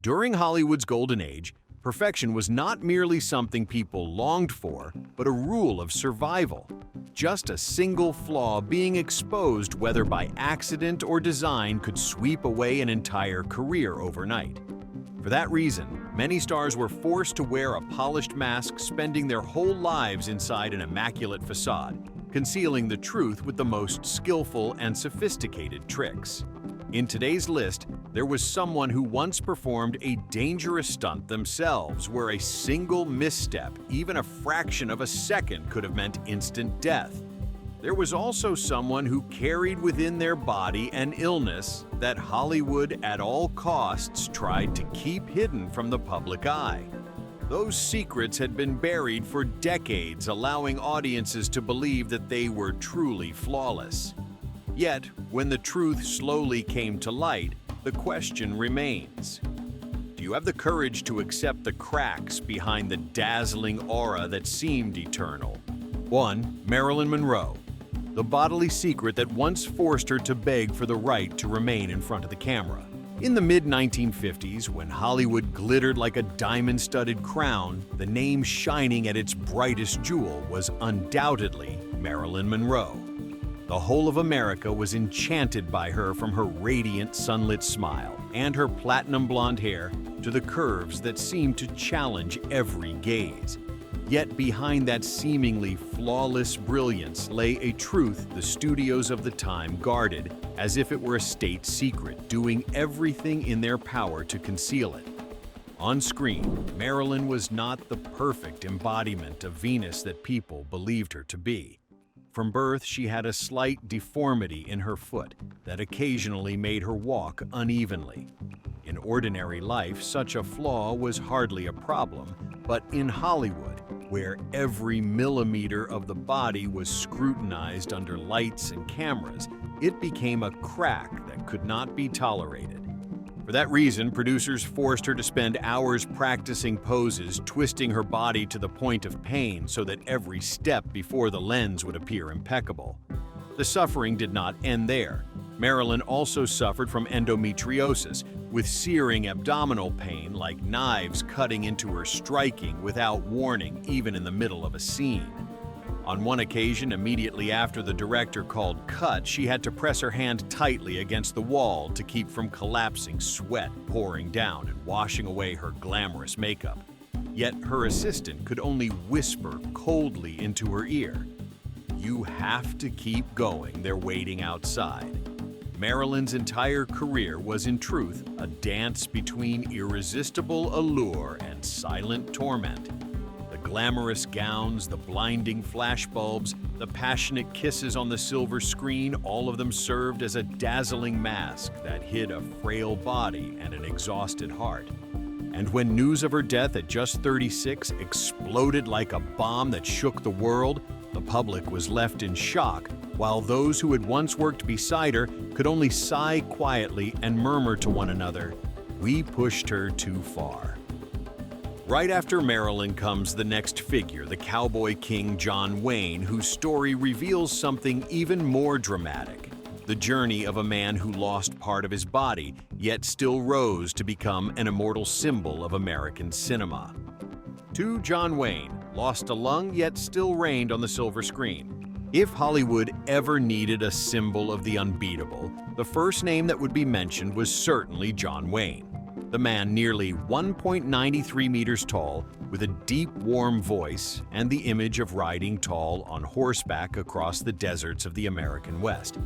During Hollywood's golden age, perfection was not merely something people longed for, but a rule of survival. Just a single flaw being exposed, whether by accident or design, could sweep away an entire career overnight. For that reason, many stars were forced to wear a polished mask, spending their whole lives inside an immaculate facade, concealing the truth with the most skillful and sophisticated tricks. In today's list, there was someone who once performed a dangerous stunt themselves, where a single misstep, even a fraction of a second, could have meant instant death. There was also someone who carried within their body an illness that Hollywood at all costs tried to keep hidden from the public eye. Those secrets had been buried for decades, allowing audiences to believe that they were truly flawless. Yet, when the truth slowly came to light, the question remains: do you have the courage to accept the cracks behind the dazzling aura that seemed eternal? 1. Marilyn Monroe. The bodily secret that once forced her to beg for the right to remain in front of the camera. In the mid-1950s, when Hollywood glittered like a diamond-studded crown, the name shining at its brightest jewel was undoubtedly Marilyn Monroe. The whole of America was enchanted by her, from her radiant, sunlit smile and her platinum blonde hair to the curves that seemed to challenge every gaze. Yet behind that seemingly flawless brilliance lay a truth the studios of the time guarded as if it were a state secret, doing everything in their power to conceal it. On screen, Marilyn was not the perfect embodiment of Venus that people believed her to be. From birth, she had a slight deformity in her foot that occasionally made her walk unevenly. In ordinary life, such a flaw was hardly a problem, but in Hollywood, where every millimeter of the body was scrutinized under lights and cameras, it became a crack that could not be tolerated. For that reason, producers forced her to spend hours practicing poses, twisting her body to the point of pain so that every step before the lens would appear impeccable. The suffering did not end there. Marilyn also suffered from endometriosis, with searing abdominal pain like knives cutting into her, striking without warning, even in the middle of a scene. On one occasion, immediately after the director called cut, she had to press her hand tightly against the wall to keep from collapsing, sweat pouring down and washing away her glamorous makeup. Yet her assistant could only whisper coldly into her ear, "You have to keep going, they're waiting outside." Marilyn's entire career was in truth a dance between irresistible allure and silent torment. The glamorous gowns, the blinding flashbulbs, the passionate kisses on the silver screen, all of them served as a dazzling mask that hid a frail body and an exhausted heart. And when news of her death at just 36 exploded like a bomb that shook the world, the public was left in shock, while those who had once worked beside her could only sigh quietly and murmur to one another, "We pushed her too far." Right after Marilyn comes the next figure, the cowboy king John Wayne, whose story reveals something even more dramatic: the journey of a man who lost part of his body, yet still rose to become an immortal symbol of American cinema. 2. John Wayne lost a lung, yet still reigned on the silver screen. If Hollywood ever needed a symbol of the unbeatable, the first name that would be mentioned was certainly John Wayne. The man, nearly 1.93 meters tall, with a deep, warm voice and the image of riding tall on horseback across the deserts of the American West.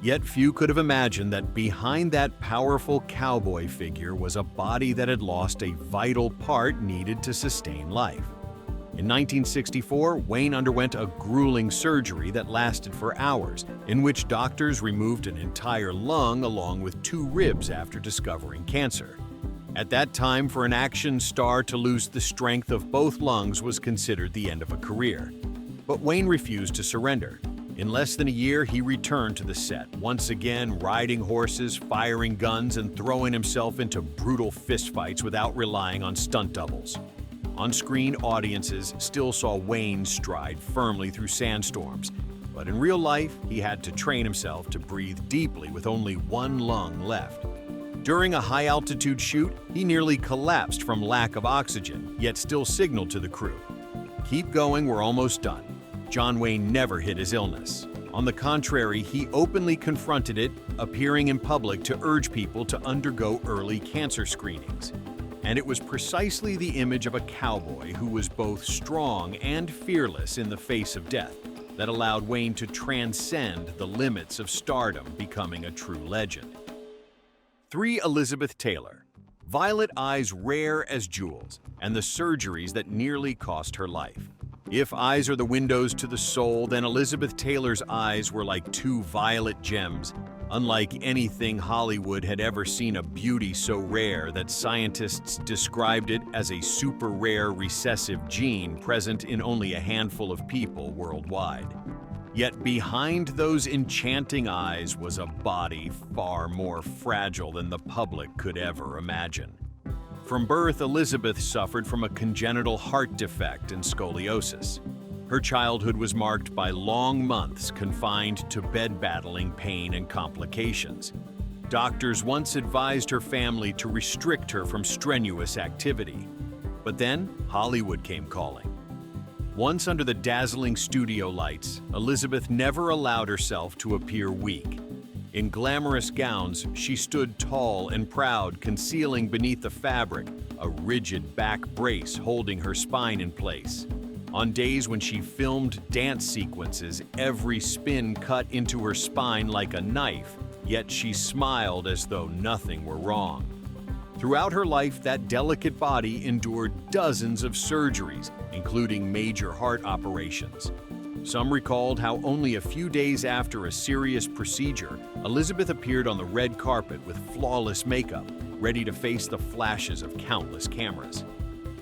Yet few could have imagined that behind that powerful cowboy figure was a body that had lost a vital part needed to sustain life. In 1964, Wayne underwent a grueling surgery that lasted for hours, in which doctors removed an entire lung along with 2 ribs after discovering cancer. At that time, for an action star to lose the strength of both lungs was considered the end of a career. But Wayne refused to surrender. In less than a year, he returned to the set, once again riding horses, firing guns, and throwing himself into brutal fistfights without relying on stunt doubles. On-screen audiences still saw Wayne stride firmly through sandstorms, but in real life, he had to train himself to breathe deeply with only 1 lung left. During a high-altitude shoot, he nearly collapsed from lack of oxygen, yet still signaled to the crew, "Keep going, we're almost done." John Wayne never hid his illness. On the contrary, he openly confronted it, appearing in public to urge people to undergo early cancer screenings. And it was precisely the image of a cowboy who was both strong and fearless in the face of death that allowed Wayne to transcend the limits of stardom, becoming a true legend. 3. Elizabeth Taylor. Violet eyes rare as jewels, and the surgeries that nearly cost her life. If eyes are the windows to the soul, then Elizabeth Taylor's eyes were like two violet gems. Unlike anything Hollywood had ever seen, a beauty so rare that scientists described it as a super rare recessive gene present in only a handful of people worldwide. Yet behind those enchanting eyes was a body far more fragile than the public could ever imagine. From birth, Elizabeth suffered from a congenital heart defect and scoliosis. Her childhood was marked by long months confined to bed-battling pain and complications. Doctors once advised her family to restrict her from strenuous activity. But then, Hollywood came calling. Once under the dazzling studio lights, Elizabeth never allowed herself to appear weak. In glamorous gowns, she stood tall and proud, concealing beneath the fabric a rigid back brace holding her spine in place. On days when she filmed dance sequences, every spin cut into her spine like a knife, yet she smiled as though nothing were wrong. Throughout her life, that delicate body endured dozens of surgeries, including major heart operations. Some recalled how only a few days after a serious procedure, Elizabeth appeared on the red carpet with flawless makeup, ready to face the flashes of countless cameras.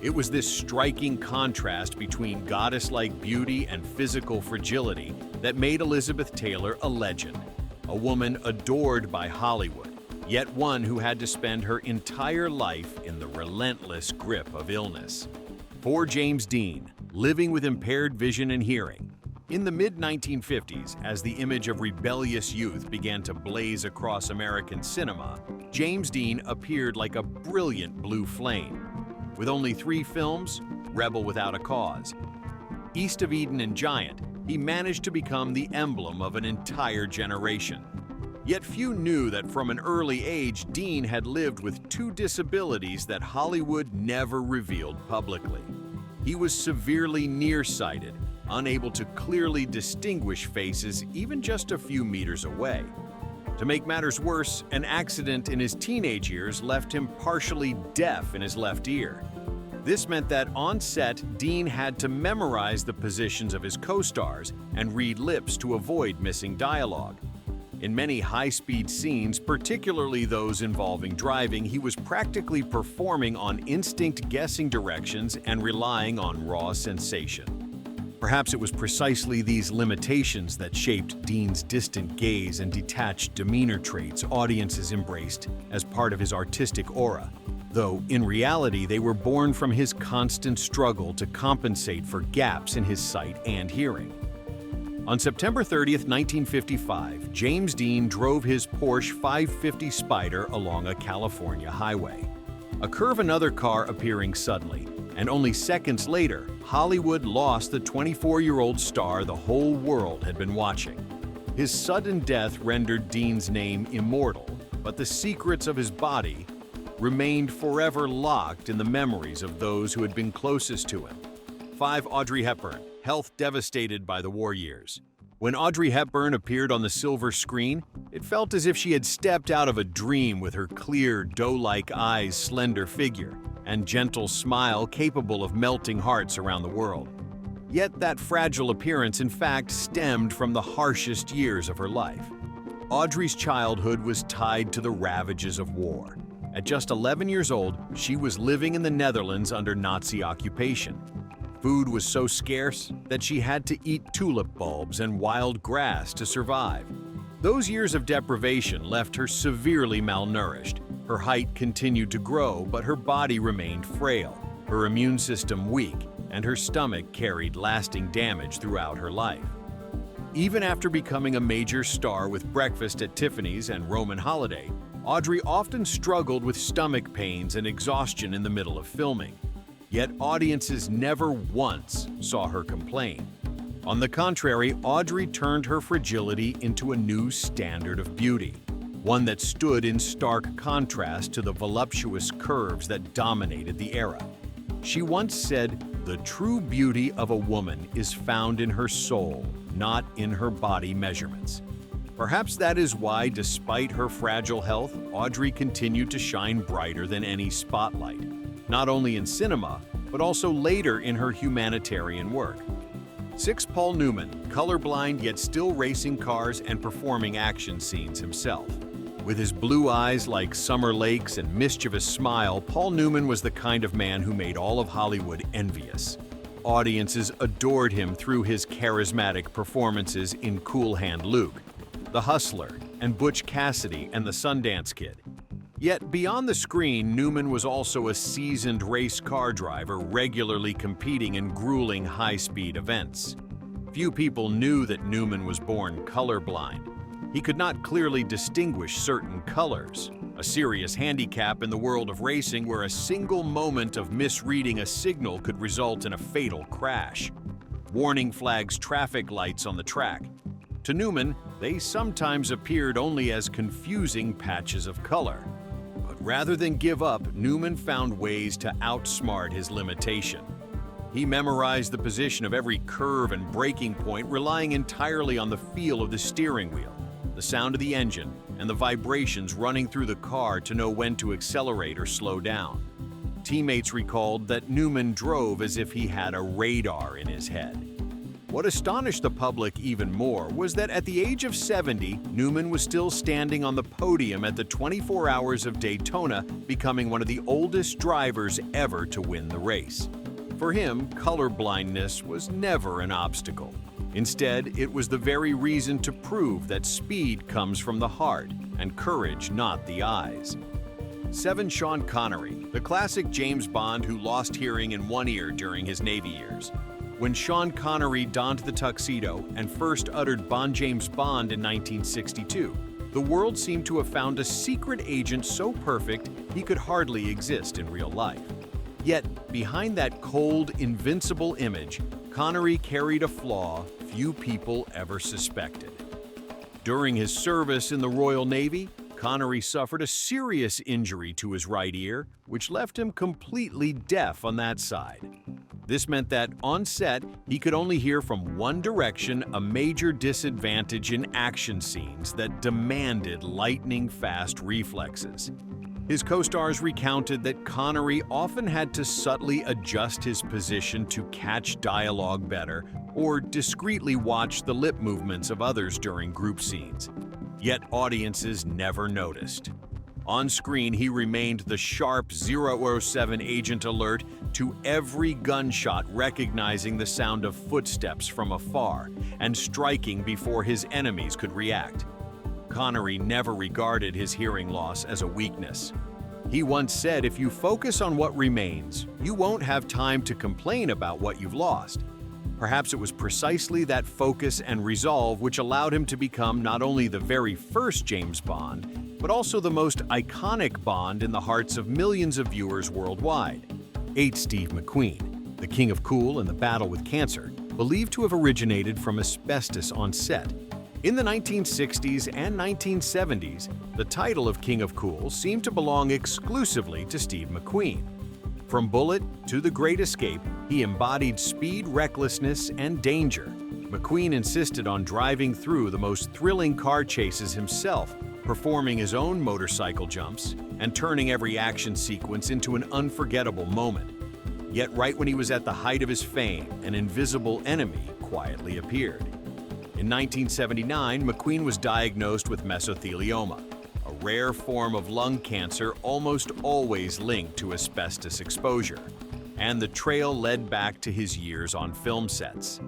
It was this striking contrast between goddess-like beauty and physical fragility that made Elizabeth Taylor a legend, a woman adored by Hollywood, yet one who had to spend her entire life in the relentless grip of illness. 4. James Dean, living with impaired vision and hearing. In the mid-1950s, as the image of rebellious youth began to blaze across American cinema, James Dean appeared like a brilliant blue flame. With only 3 films, Rebel Without a Cause, East of Eden, and Giant, he managed to become the emblem of an entire generation. Yet few knew that from an early age, Dean had lived with 2 disabilities that Hollywood never revealed publicly. He was severely nearsighted, unable to clearly distinguish faces even just a few meters away. To make matters worse, an accident in his teenage years left him partially deaf in his left ear. This meant that on set, Dean had to memorize the positions of his co-stars and read lips to avoid missing dialogue. In many high-speed scenes, particularly those involving driving, he was practically performing on instinct, guessing directions and relying on raw sensation. Perhaps it was precisely these limitations that shaped Dean's distant gaze and detached demeanor traits audiences embraced as part of his artistic aura, though in reality they were born from his constant struggle to compensate for gaps in his sight and hearing. On September 30th, 1955, James Dean drove his Porsche 550 Spyder along a California highway. A curve, another car appearing suddenly, and only seconds later, Hollywood lost the 24-year-old star the whole world had been watching. His sudden death rendered Dean's name immortal, but the secrets of his body remained forever locked in the memories of those who had been closest to him. 5. Audrey Hepburn, health devastated by the war years. When Audrey Hepburn appeared on the silver screen, it felt as if she had stepped out of a dream with her clear, doe-like eyes, slender figure, and gentle smile capable of melting hearts around the world. Yet that fragile appearance, in fact, stemmed from the harshest years of her life. Audrey's childhood was tied to the ravages of war. At just 11 years old, she was living in the Netherlands under Nazi occupation. Food was so scarce that she had to eat tulip bulbs and wild grass to survive. Those years of deprivation left her severely malnourished. Her height continued to grow, but her body remained frail, her immune system weak, and her stomach carried lasting damage throughout her life. Even after becoming a major star with Breakfast at Tiffany's and Roman Holiday, Audrey often struggled with stomach pains and exhaustion in the middle of filming. Yet audiences never once saw her complain. On the contrary, Audrey turned her fragility into a new standard of beauty, one that stood in stark contrast to the voluptuous curves that dominated the era. She once said, "The true beauty of a woman is found in her soul, not in her body measurements." Perhaps that is why, despite her fragile health, Audrey continued to shine brighter than any spotlight, not only in cinema, but also later in her humanitarian work. 6. Paul Newman, colorblind yet still racing cars and performing action scenes himself. With his blue eyes like summer lakes and mischievous smile, Paul Newman was the kind of man who made all of Hollywood envious. Audiences adored him through his charismatic performances in Cool Hand Luke, The Hustler, and Butch Cassidy and the Sundance Kid. Yet beyond the screen, Newman was also a seasoned race car driver, regularly competing in grueling high-speed events. Few people knew that Newman was born colorblind. He could not clearly distinguish certain colors, a serious handicap in the world of racing where a single moment of misreading a signal could result in a fatal crash. Warning flags, traffic lights on the track. To Newman, they sometimes appeared only as confusing patches of color. But rather than give up, Newman found ways to outsmart his limitation. He memorized the position of every curve and braking point, relying entirely on the feel of the steering wheel, the sound of the engine, and the vibrations running through the car to know when to accelerate or slow down. Teammates recalled that Newman drove as if he had a radar in his head. What astonished the public even more was that at the age of 70, Newman was still standing on the podium at the 24 Hours of Daytona, becoming one of the oldest drivers ever to win the race. For him, colorblindness was never an obstacle. Instead, it was the very reason to prove that speed comes from the heart and courage not the eyes. 7. Sean Connery, the classic James Bond who lost hearing in one ear during his Navy years. When Sean Connery donned the tuxedo and first uttered "Bond James Bond" in 1962, the world seemed to have found a secret agent so perfect he could hardly exist in real life. Yet, behind that cold, invincible image, Connery carried a flaw few people ever suspected. During his service in the Royal Navy, Connery suffered a serious injury to his right ear, which left him completely deaf on that side. This meant that, on set, he could only hear from one direction, a major disadvantage in action scenes that demanded lightning-fast reflexes. His co-stars recounted that Connery often had to subtly adjust his position to catch dialogue better or discreetly watch the lip movements of others during group scenes. Yet audiences never noticed. On screen, he remained the sharp 007 agent alert to every gunshot, recognizing the sound of footsteps from afar and striking before his enemies could react. Connery never regarded his hearing loss as a weakness. He once said, "If you focus on what remains, you won't have time to complain about what you've lost." Perhaps it was precisely that focus and resolve which allowed him to become not only the very first James Bond, but also the most iconic Bond in the hearts of millions of viewers worldwide. 8. Steve McQueen, the king of cool in the battle with cancer, believed to have originated from asbestos on set. In the 1960s and 1970s, the title of King of Cool seemed to belong exclusively to Steve McQueen. From Bullet to The Great Escape, he embodied speed, recklessness, and danger. McQueen insisted on driving through the most thrilling car chases himself, performing his own motorcycle jumps, and turning every action sequence into an unforgettable moment. Yet right when he was at the height of his fame, an invisible enemy quietly appeared. In 1979, McQueen was diagnosed with mesothelioma, a rare form of lung cancer almost always linked to asbestos exposure, and the trail led back to his years on film sets.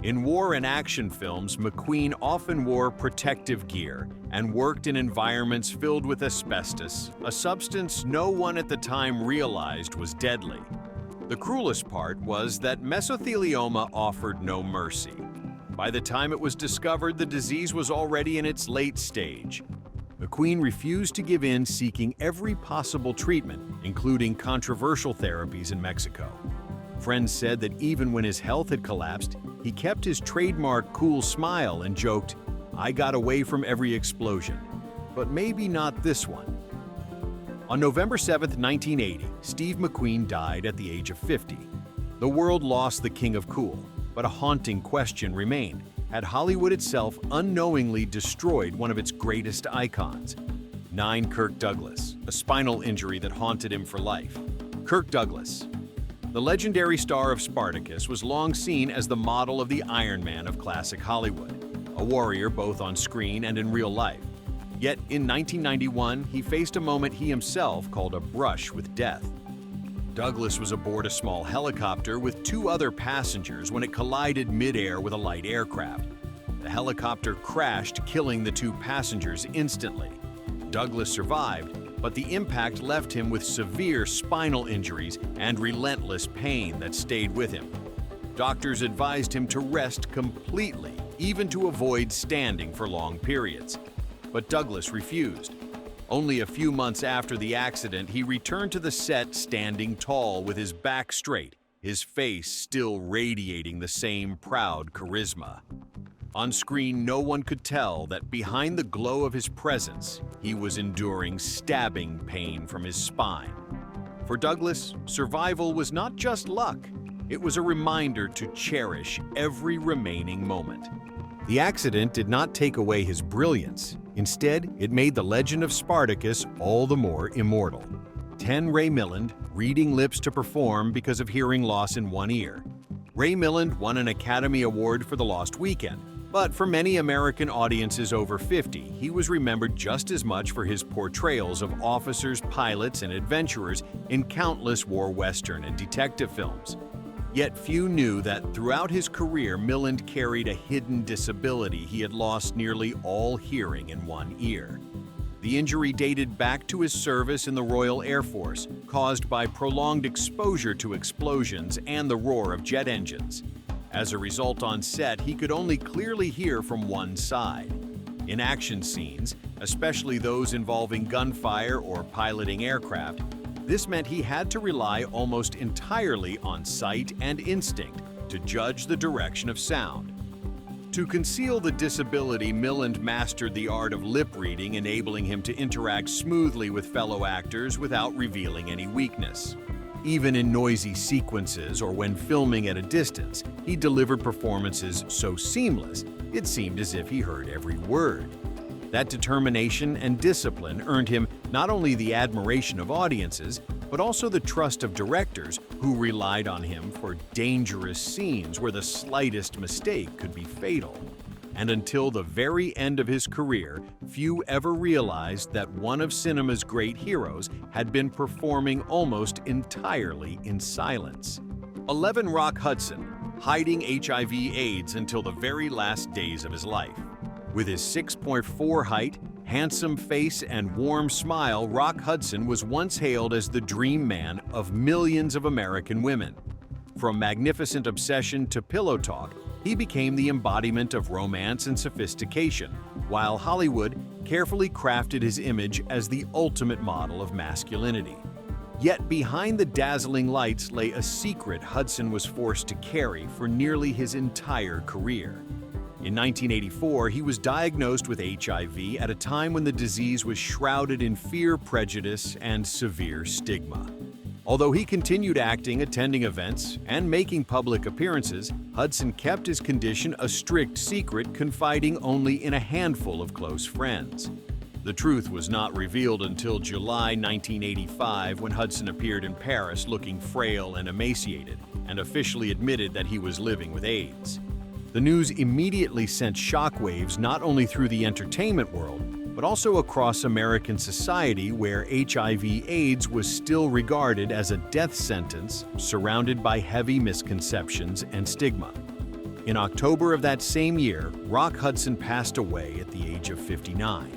In war and action films, McQueen often wore protective gear and worked in environments filled with asbestos, a substance no one at the time realized was deadly. The cruelest part was that mesothelioma offered no mercy. By the time it was discovered, the disease was already in its late stage. McQueen refused to give in, seeking every possible treatment, including controversial therapies in Mexico. Friends said that even when his health had collapsed, he kept his trademark cool smile and joked, "I got away from every explosion, but maybe not this one." On November 7, 1980, Steve McQueen died at the age of 50. The world lost the king of cool, but a haunting question remained. Had Hollywood itself unknowingly destroyed one of its greatest icons? 9. Kirk Douglas, a spinal injury that haunted him for life. Kirk Douglas. The legendary star of Spartacus was long seen as the model of the Iron Man of classic Hollywood, a warrior both on screen and in real life. Yet in 1991, he faced a moment he himself called a brush with death. Douglas was aboard a small helicopter with 2 other passengers when it collided mid-air with a light aircraft. The helicopter crashed, killing the 2 passengers instantly. Douglas survived, but the impact left him with severe spinal injuries and relentless pain that stayed with him. Doctors advised him to rest completely, even to avoid standing for long periods. But Douglas refused. Only a few months after the accident, he returned to the set standing tall with his back straight, his face still radiating the same proud charisma. On screen, no one could tell that behind the glow of his presence, he was enduring stabbing pain from his spine. For Douglas, survival was not just luck, it was a reminder to cherish every remaining moment. The accident did not take away his brilliance. Instead, it made the legend of Spartacus all the more immortal. 10. Ray Miland, reading lips to perform because of hearing loss in one ear. Ray Miland won an Academy Award for The Lost Weekend, but for many American audiences over 50, he was remembered just as much for his portrayals of officers, pilots, and adventurers in countless war western and detective films. Yet few knew that throughout his career, Miland carried a hidden disability. He had lost nearly all hearing in one ear. The injury dated back to his service in the Royal Air Force, caused by prolonged exposure to explosions and the roar of jet engines. As a result, on set, he could only clearly hear from one side. In action scenes, especially those involving gunfire or piloting aircraft, this meant he had to rely almost entirely on sight and instinct to judge the direction of sound. To conceal the disability, Miland mastered the art of lip reading, enabling him to interact smoothly with fellow actors without revealing any weakness. Even in noisy sequences or when filming at a distance, he delivered performances so seamless, it seemed as if he heard every word. That determination and discipline earned him not only the admiration of audiences, but also the trust of directors who relied on him for dangerous scenes where the slightest mistake could be fatal. And until the very end of his career, few ever realized that one of cinema's great heroes had been performing almost entirely in silence. 11. Rock Hudson, hiding HIV/AIDS until the very last days of his life. With his 6'4" height, handsome face, and warm smile, Rock Hudson was once hailed as the dream man of millions of American women. From magnificent obsession to pillow talk, he became the embodiment of romance and sophistication, while Hollywood carefully crafted his image as the ultimate model of masculinity. Yet behind the dazzling lights lay a secret Hudson was forced to carry for nearly his entire career. In 1984, he was diagnosed with HIV at a time when the disease was shrouded in fear, prejudice, and severe stigma. Although he continued acting, attending events, and making public appearances, Hudson kept his condition a strict secret, confiding only in a handful of close friends. The truth was not revealed until July 1985, when Hudson appeared in Paris looking frail and emaciated, and officially admitted that he was living with AIDS. The news immediately sent shockwaves not only through the entertainment world, but also across American society, where HIV/AIDS was still regarded as a death sentence, surrounded by heavy misconceptions and stigma. In October of that same year, Rock Hudson passed away at the age of 59.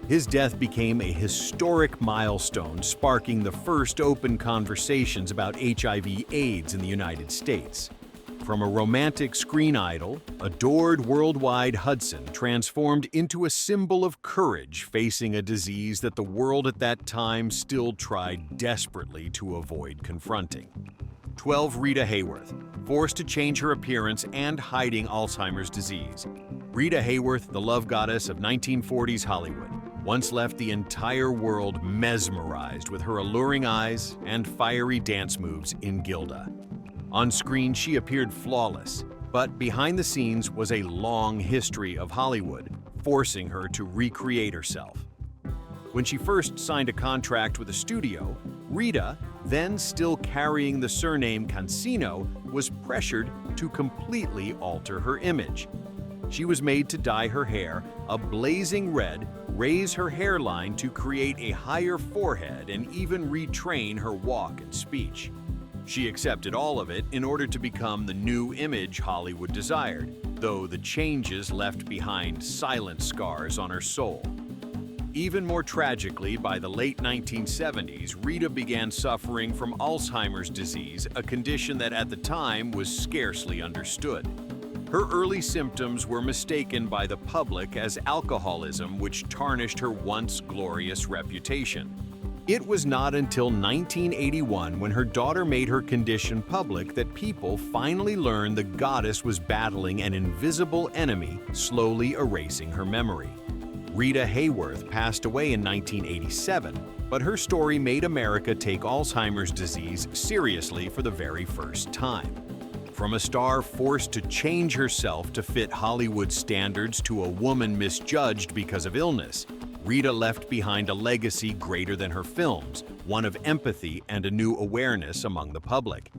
His death became a historic milestone, sparking the first open conversations about HIV/AIDS in the United States. From a romantic screen idol, adored worldwide Hudson transformed into a symbol of courage facing a disease that the world at that time still tried desperately to avoid confronting. 12. Rita Hworth, forced to change her appearance and hiding Alzheimer's disease. Rita Hworth, the love goddess of 1940s Hollywood, once left the entire world mesmerized with her alluring eyes and fiery dance moves in Gilda. On screen, she appeared flawless, but behind the scenes was a long history of Hollywood, forcing her to recreate herself. When she first signed a contract with a studio, Rita, then still carrying the surname Conceal, was pressured to completely alter her image. She was made to dye her hair a blazing red, raise her hairline to create a higher forehead, and even retrain her walk and speech. She accepted all of it in order to become the new image Hollywood desired, though the changes left behind silent scars on her soul. Even more tragically, by the late 1970s, Rita began suffering from Alzheimer's disease, a condition that at the time was scarcely understood. Her early symptoms were mistaken by the public as alcoholism, which tarnished her once glorious reputation. It was not until 1981, when her daughter made her condition public, that people finally learned the goddess was battling an invisible enemy, slowly erasing her memory. Rita Hworth passed away in 1987, but her story made America take Alzheimer's disease seriously for the very first time. From a star forced to change herself to fit Hollywood standards to a woman misjudged because of illness, Rita left behind a legacy greater than her films, one of empathy and a new awareness among the public.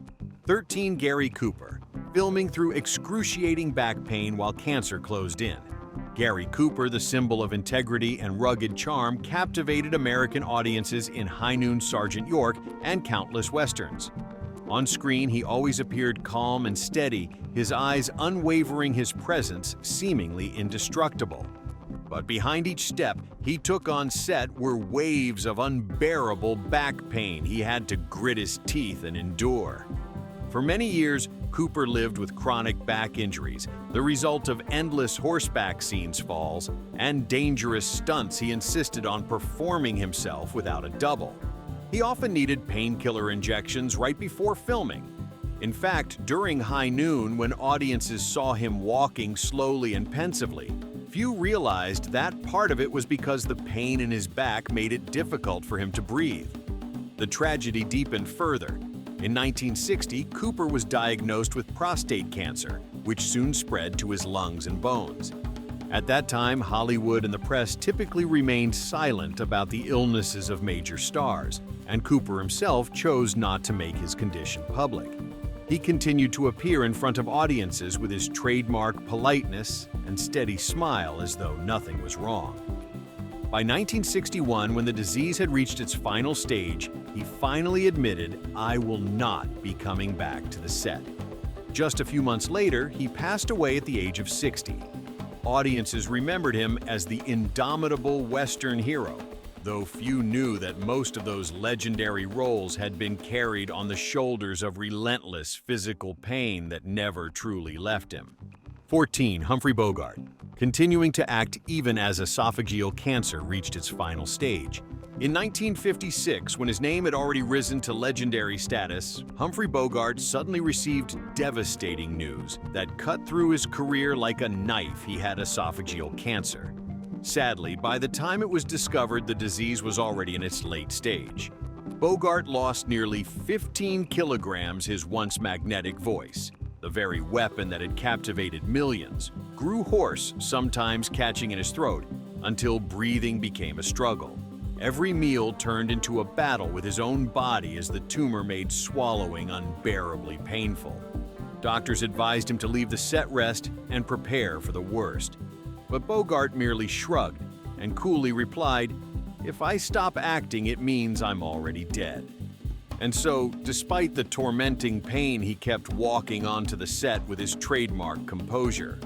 13. Gary Cooper, filming through excruciating back pain while cancer closed in. Gary Cooper, the symbol of integrity and rugged charm, captivated American audiences in High Noon Sergeant York and countless westerns. On screen, he always appeared calm and steady, his eyes unwavering, his presence seemingly indestructible. But behind each step he took on set were waves of unbearable back pain he had to grit his teeth and endure. For many years, Cooper lived with chronic back injuries, the result of endless horseback scenes, falls, and dangerous stunts he insisted on performing himself without a double. He often needed painkiller injections right before filming. In fact, during High Noon, when audiences saw him walking slowly and pensively, few realized that part of it was because the pain in his back made it difficult for him to breathe. The tragedy deepened further. In 1960, Cooper was diagnosed with prostate cancer, which soon spread to his lungs and bones. At that time, Hollywood and the press typically remained silent about the illnesses of major stars, and Cooper himself chose not to make his condition public. He continued to appear in front of audiences with his trademark politeness and steady smile as though nothing was wrong. By 1961, when the disease had reached its final stage, he finally admitted, "I will not be coming back to the set." Just a few months later, he passed away at the age of 60. Audiences remembered him as the indomitable Western hero, though few knew that most of those legendary roles had been carried on the shoulders of relentless physical pain that never truly left him. 14. Humphrey Bogart, continuing to act even as esophageal cancer reached its final stage. In 1956, when his name had already risen to legendary status, Humphrey Bogart suddenly received devastating news that cut through his career like a knife. He had esophageal cancer. Sadly, by the time it was discovered, the disease was already in its late stage. Bogart lost nearly 15 kilograms, his once magnetic voice, the very weapon that had captivated millions, grew hoarse, sometimes catching in his throat, until breathing became a struggle. Every meal turned into a battle with his own body as the tumor made swallowing unbearably painful. Doctors advised him to leave the set rest and prepare for the worst. But Bogart merely shrugged and coolly replied, "If I stop acting, it means I'm already dead." And so, despite the tormenting pain, he kept walking onto the set with his trademark composure.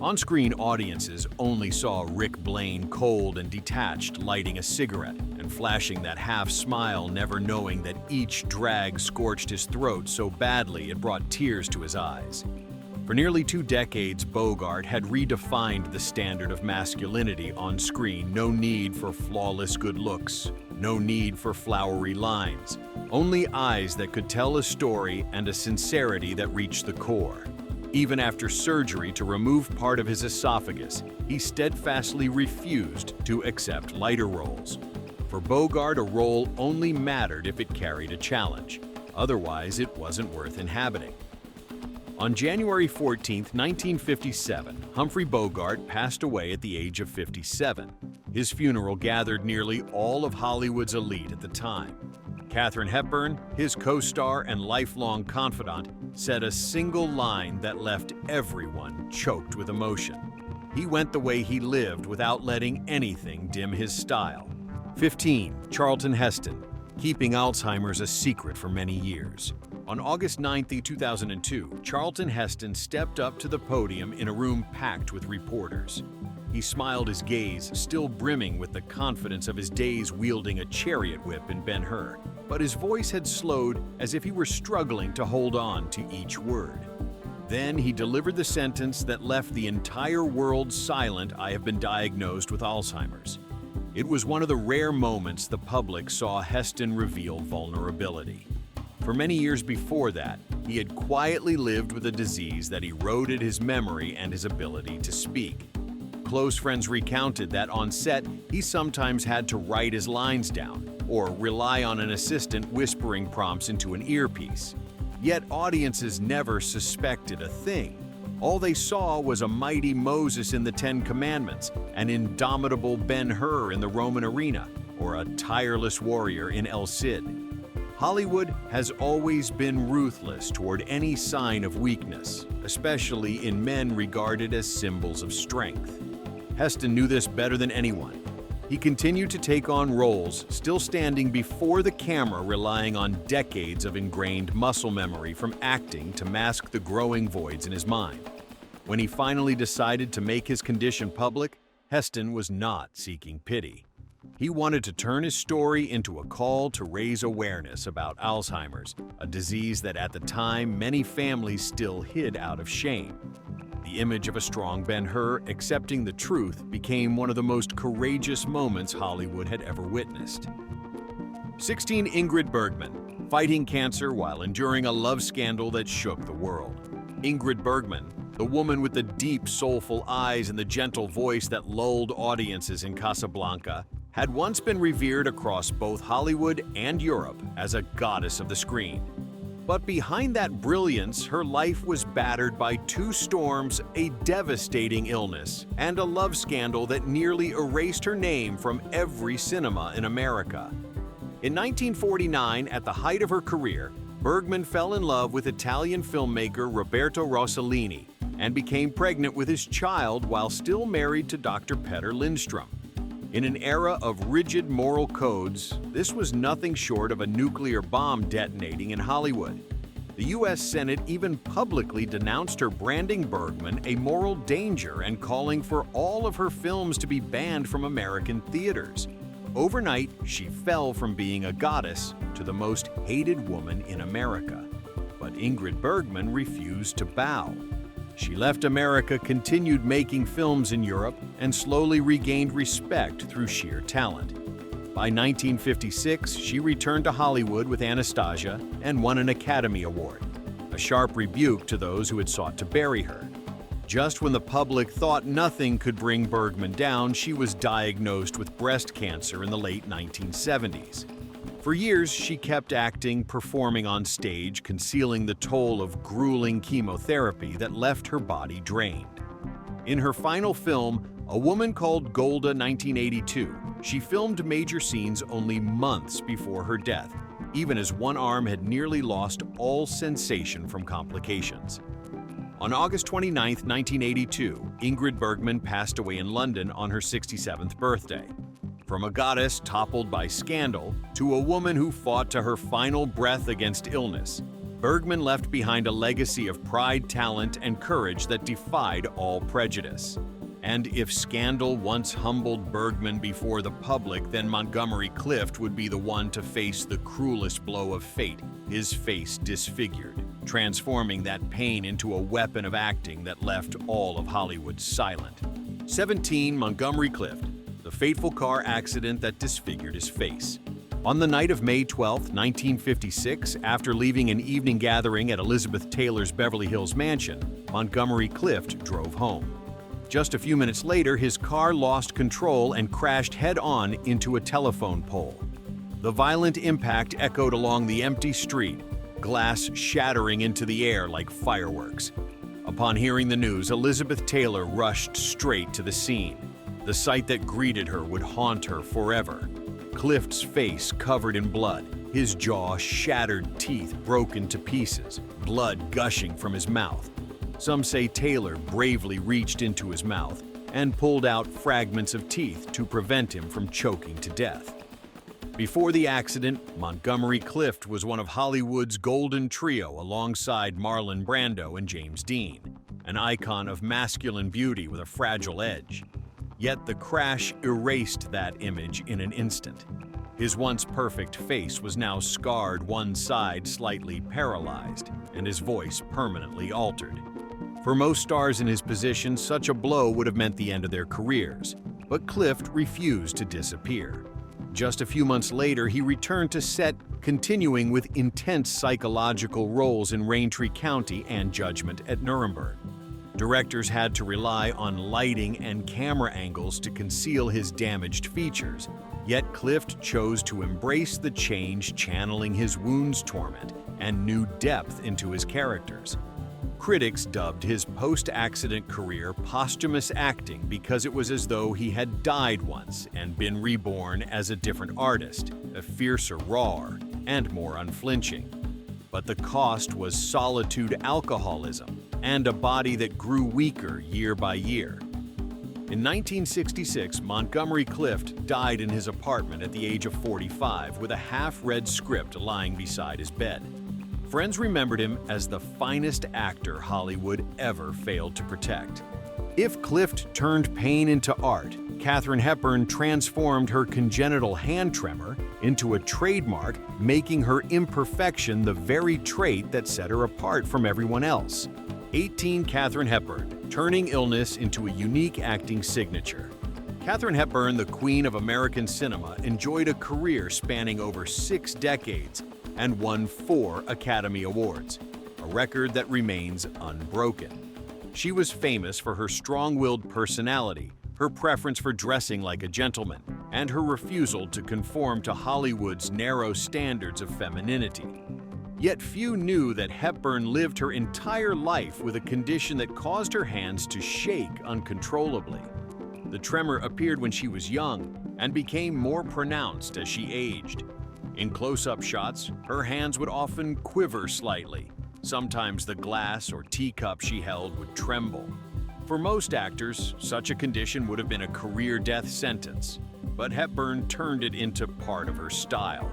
On-screen audiences only saw Rick Blaine cold and detached, lighting a cigarette and flashing that half-smile, never knowing that each drag scorched his throat so badly it brought tears to his eyes. For nearly 2 decades, Bogart had redefined the standard of masculinity on screen. No need for flawless good looks, no need for flowery lines, only eyes that could tell a story and a sincerity that reached the core. Even after surgery to remove part of his esophagus, he steadfastly refused to accept lighter roles. For Bogart, a role only mattered if it carried a challenge. Otherwise, it wasn't worth inhabiting. On January 14, 1957, Humphrey Bogart passed away at the age of 57. His funeral gathered nearly all of Hollywood's elite at the time. Katherine Heppern, his co-star and lifelong confidant, said a single line that left everyone choked with emotion. He went the way he lived without letting anything dim his style. 15. Charlton Heston, keeping Alzheimer's a secret for many years. On August 9, 2002, Charlton Heston stepped up to the podium in a room packed with reporters. He smiled, his gaze still brimming with the confidence of his days wielding a chariot whip in Ben-Hur, but his voice had slowed as if he were struggling to hold on to each word. Then he delivered the sentence that left the entire world silent: "I have been diagnosed with Alzheimer's." It was one of the rare moments the public saw Heston reveal vulnerability. For many years before that, he had quietly lived with a disease that eroded his memory and his ability to speak. Close friends recounted that on set, he sometimes had to write his lines down or rely on an assistant whispering prompts into an earpiece. Yet audiences never suspected a thing. All they saw was a mighty Moses in the Ten Commandments, an indomitable Ben-Hur in the Roman arena, or a tireless warrior in El Cid. Hollywood has always been ruthless toward any sign of weakness, especially in men regarded as symbols of strength. Heston knew this better than anyone. He continued to take on roles, still standing before the camera, relying on decades of ingrained muscle memory from acting to mask the growing voids in his mind. When he finally decided to make his condition public, Heston was not seeking pity. He wanted to turn his story into a call to raise awareness about Alzheimer's, a disease that at the time many families still hid out of shame. The image of a strong Ben-Hur accepting the truth became one of the most courageous moments Hollywood had ever witnessed. 16. Ingrid Bergman, fighting cancer while enduring a love scandal that shook the world. Ingrid Bergman, the woman with the deep, soulful eyes and the gentle voice that lulled audiences in Casablanca, had once been revered across both Hollywood and Europe as a goddess of the screen. But behind that brilliance, her life was battered by 2 storms, a devastating illness, and a love scandal that nearly erased her name from every cinema in America. In 1949, at the height of her career, Bergman fell in love with Italian filmmaker Roberto Rossellini and became pregnant with his child while still married to Dr. Petter Lindstrom. In an era of rigid moral codes, this was nothing short of a nuclear bomb detonating in Hollywood. The U.S. Senate even publicly denounced her, branding Bergman a moral danger and calling for all of her films to be banned from American theaters. Overnight, she fell from being a goddess to the most hated woman in America. But Ingrid Bergman refused to bow. She left America, continued making films in Europe, and slowly regained respect through sheer talent. By 1956, she returned to Hollywood with Anastasia and won an Academy Award, a sharp rebuke to those who had sought to bury her. Just when the public thought nothing could bring Bergman down, she was diagnosed with breast cancer in the late 1970s. For years, she kept acting, performing on stage, concealing the toll of grueling chemotherapy that left her body drained. In her final film, A Woman Called Golda 1982, she filmed major scenes only months before her death, even as one arm had nearly lost all sensation from complications. On August 29, 1982, Ingrid Bergman passed away in London on her 67th birthday. From a goddess toppled by scandal to a woman who fought to her final breath against illness, Bergman left behind a legacy of pride, talent, and courage that defied all prejudice. And if scandal once humbled Bergman before the public, then Montgomery Clift would be the one to face the cruelest blow of fate, his face disfigured, transforming that pain into a weapon of acting that left all of Hollywood silent. 17. Montgomery Clift, the fateful car accident that disfigured his face. On the night of May 12, 1956, after leaving an evening gathering at Elizabeth Taylor's Beverly Hills mansion, Montgomery Clift drove home. Just a few minutes later, his car lost control and crashed head-on into a telephone pole. The violent impact echoed along the empty street, glass shattering into the air like fireworks. Upon hearing the news, Elizabeth Taylor rushed straight to the scene. The sight that greeted her would haunt her forever. Clift's face covered in blood, his jaw shattered, teeth broken to pieces, blood gushing from his mouth. Some say Taylor bravely reached into his mouth and pulled out fragments of teeth to prevent him from choking to death. Before the accident, Montgomery Clift was one of Hollywood's golden trio alongside Marlon Brando and James Dean, an icon of masculine beauty with a fragile edge. Yet the crash erased that image in an instant. His once perfect face was now scarred, one side slightly paralyzed, and his voice permanently altered. For most stars in his position, such a blow would have meant the end of their careers, but Clift refused to disappear. Just a few months later, he returned to set, continuing with intense psychological roles in Raintree County and Judgment at Nuremberg. Directors had to rely on lighting and camera angles to conceal his damaged features, yet Clift chose to embrace the change, channeling his wounds' torment and new depth into his characters. Critics dubbed his post-accident career posthumous acting because it was as though he had died once and been reborn as a different artist, a fiercer, rawer, and more unflinching. But the cost was solitude, alcoholism, and a body that grew weaker year by year. In 1966, Montgomery Clift died in his apartment at the age of 45 with a half-read script lying beside his bed. Friends remembered him as the finest actor Hollywood ever failed to protect. If Clift turned pain into art, Katherine Heppern transformed her congenital hand tremor into a trademark, making her imperfection the very trait that set her apart from everyone else. 18. Katherine Heppern, turning illness into a unique acting signature. Katherine Heppern, the queen of American cinema, enjoyed a career spanning over 6 decades and won 4 Academy Awards, a record that remains unbroken. She was famous for her strong-willed personality, her preference for dressing like a gentleman, and her refusal to conform to Hollywood's narrow standards of femininity. Yet few knew that Hepburn lived her entire life with a condition that caused her hands to shake uncontrollably. The tremor appeared when she was young and became more pronounced as she aged. In close-up shots, her hands would often quiver slightly. Sometimes the glass or teacup she held would tremble. For most actors, such a condition would have been a career death sentence, but Hepburn turned it into part of her style.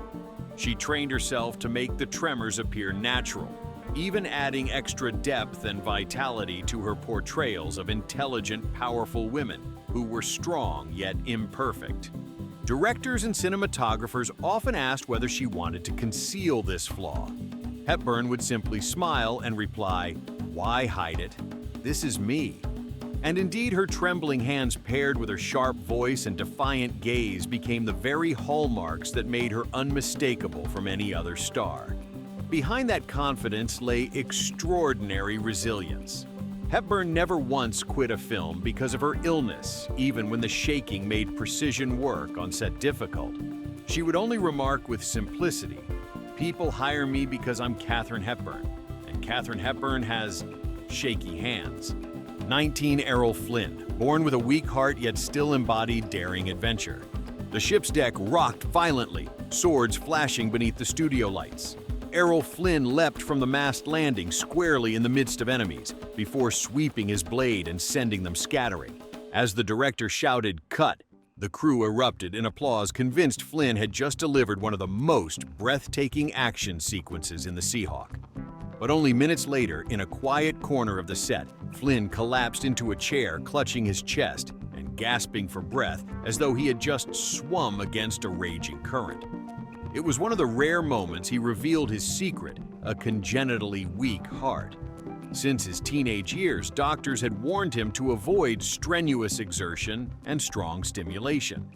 She trained herself to make the tremors appear natural, even adding extra depth and vitality to her portrayals of intelligent, powerful women who were strong yet imperfect. Directors and cinematographers often asked whether she wanted to conceal this flaw. Hepburn would simply smile and reply, "Why hide it? This is me." And indeed, her trembling hands paired with her sharp voice and defiant gaze became the very hallmarks that made her unmistakable from any other star. Behind that confidence lay extraordinary resilience. Hepburn never once quit a film because of her illness, even when the shaking made precision work on set difficult. She would only remark with simplicity, "People hire me because I'm Katherine Heppern, and Katherine Heppern has shaky hands." 19. Errol Flynn, born with a weak heart yet still embodied daring adventure. The ship's deck rocked violently, swords flashing beneath the studio lights. Errol Flynn leapt from the mast landing squarely in the midst of enemies, before sweeping his blade and sending them scattering. As the director shouted, "Cut!" the crew erupted in applause, convinced Flynn had just delivered one of the most breathtaking action sequences in The Seahawk. But only minutes later, in a quiet corner of the set, Flynn collapsed into a chair, clutching his chest and gasping for breath as though he had just swum against a raging current. It was one of the rare moments he revealed his secret, a congenitally weak heart. Since his teenage years, doctors had warned him to avoid strenuous exertion and strong stimulation.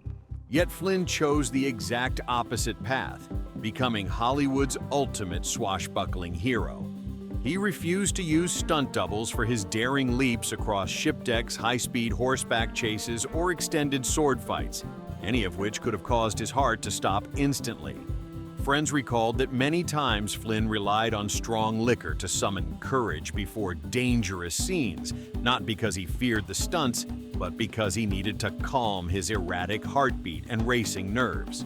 Yet Flynn chose the exact opposite path, becoming Hollywood's ultimate swashbuckling hero. He refused to use stunt doubles for his daring leaps across ship decks, high-speed horseback chases, or extended sword fights, any of which could have caused his heart to stop instantly. Friends recalled that many times Flynn relied on strong liquor to summon courage before dangerous scenes, not because he feared the stunts, but because he needed to calm his erratic heartbeat and racing nerves.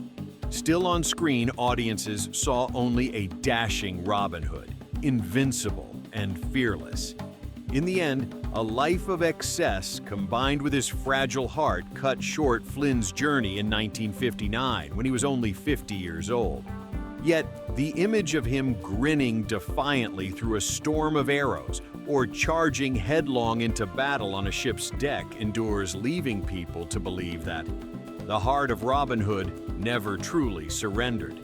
Still on screen, audiences saw only a dashing Robin Hood, invincible and fearless. In the end, a life of excess combined with his fragile heart cut short Flynn's journey in 1959 when he was only 50 years old. Yet, the image of him grinning defiantly through a storm of arrows or charging headlong into battle on a ship's deck endures, leaving people to believe that the heart of Robin Hood never truly surrendered.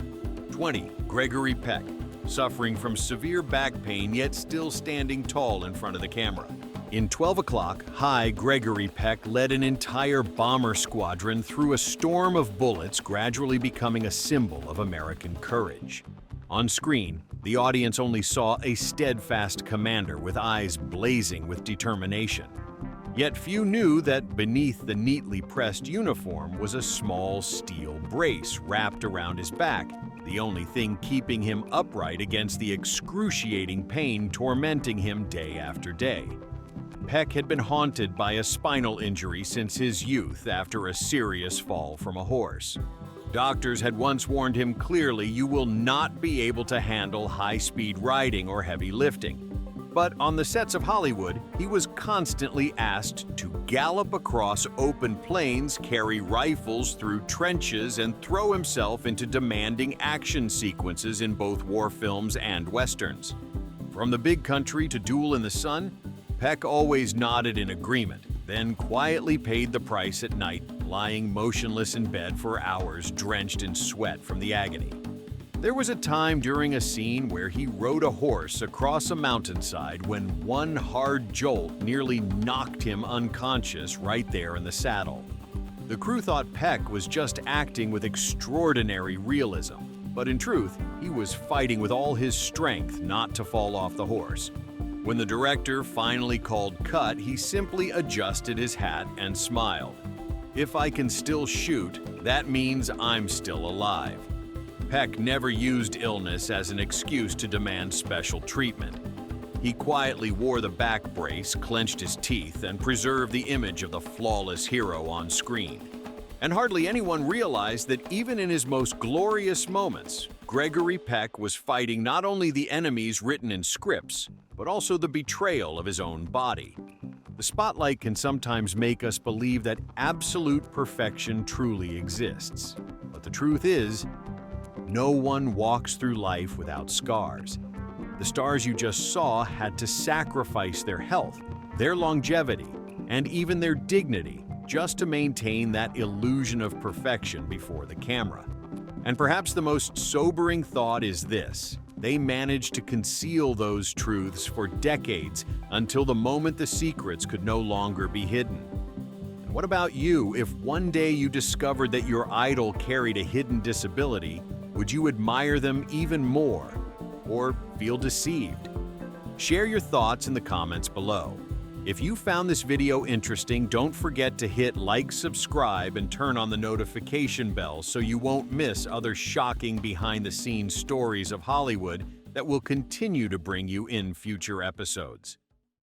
20. Gregory Peek, suffering from severe back pain yet still standing tall in front of the camera. In 12 O'Clock, High Gregory Peek led an entire bomber squadron through a storm of bullets, gradually becoming a symbol of American courage. On screen, the audience only saw a steadfast commander with eyes blazing with determination. Yet few knew that beneath the neatly pressed uniform was a small steel brace wrapped around his back, the only thing keeping him upright against the excruciating pain tormenting him day after day. Peek had been haunted by a spinal injury since his youth after a serious fall from a horse. Doctors had once warned him clearly, "You will not be able to handle high-speed riding or heavy lifting." But on the sets of Hollywood, he was constantly asked to gallop across open plains, carry rifles through trenches, and throw himself into demanding action sequences in both war films and westerns. From the Big Country to Duel in the Sun, Peek always nodded in agreement, then quietly paid the price at night, lying motionless in bed for hours, drenched in sweat from the agony. There was a time during a scene where he rode a horse across a mountainside when one hard jolt nearly knocked him unconscious right there in the saddle. The crew thought Peek was just acting with extraordinary realism, but in truth, he was fighting with all his strength not to fall off the horse. When the director finally called cut, he simply adjusted his hat and smiled. "If I can still shoot, that means I'm still alive." Peek never used illness as an excuse to demand special treatment. He quietly wore the back brace, clenched his teeth, and preserved the image of the flawless hero on screen. And hardly anyone realized that even in his most glorious moments, Gregory Peek was fighting not only the enemies written in scripts, but also the betrayal of his own body. The spotlight can sometimes make us believe that absolute perfection truly exists. But the truth is, no one walks through life without scars. The stars you just saw had to sacrifice their health, their longevity, and even their dignity just to maintain that illusion of perfection before the camera. And perhaps the most sobering thought is this: they managed to conceal those truths for decades until the moment the secrets could no longer be hidden. And what about you? If one day you discovered that your idol carried a hidden disability, would you admire them even more or feel deceived? Share your thoughts in the comments below. If you found this video interesting, don't forget to hit like, subscribe, and turn on the notification bell so you won't miss other shocking behind-the-scenes stories of Hollywood that will continue to bring you in future episodes.